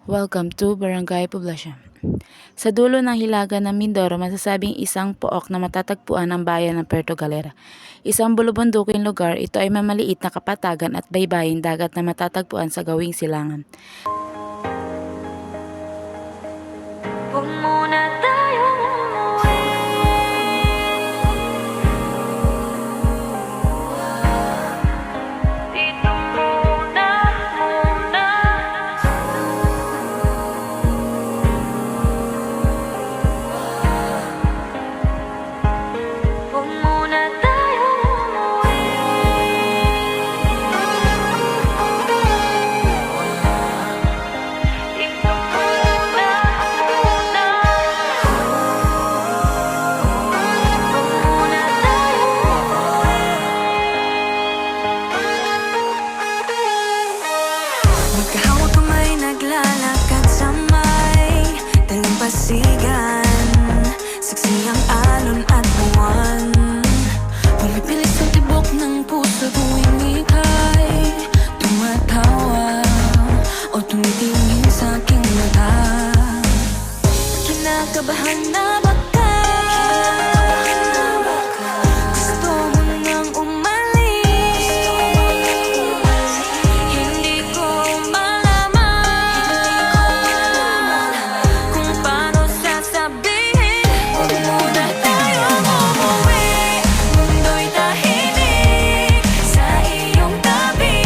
Welcome to Barangay Poblacion. Sa dulo ng hilaga ng Mindoro, masasabing isang pook na matatagpuan ang bayan ng Puerto Galera. Isang bulubunduking lugar, ito ay mamaliit na kapatagan at baybaying dagat na matatagpuan sa gawing silangan. Huwag muna tayong umuwi. Dito muna. Huwag muna tayong umuwi. Dito muna. Magkahawak kamay, naglalakad sa may dalampasigan. Saksi ang alon at buwan. Pumipilit sa tibok ng puso tuwing ika'y tumatawa o tumitingin sa aking mata. Kinakabahan na baka gusto mo nang umalis. Hindi ko malaman kung paano sasabihin. Huwag muna tayong umuwi. Mundo'y tahimik sa iyong tabi.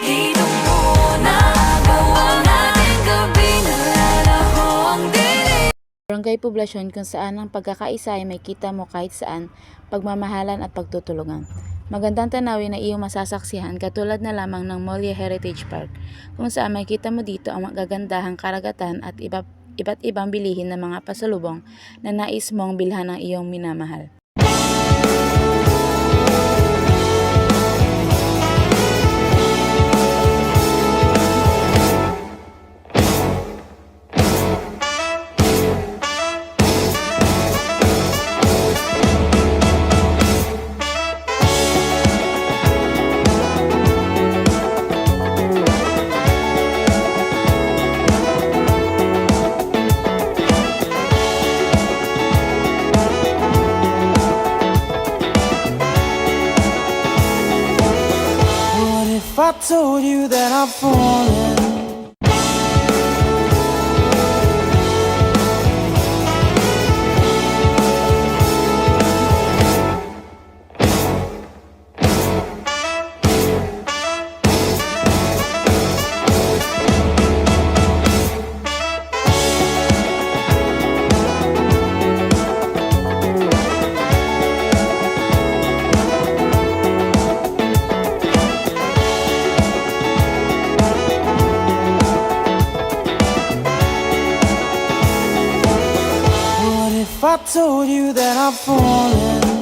Dito muna gawa natin gabi. Nalalaho ang dilim. Barangay Poblacion kung saan ang pagkakaisa ay may kita mo kahit saan, pagmamahalan at pagtutulungan. Magandang tanawin na iyong masasaksihan katulad na lamang ng Molia Heritage Park kung saan makita mo dito ang magagandahang karagatan at iba't ibang bilihin ng mga pasalubong na nais mong bilhan ng iyong minamahal. What if I told you that I'm falling? What if I told you that I'm falling?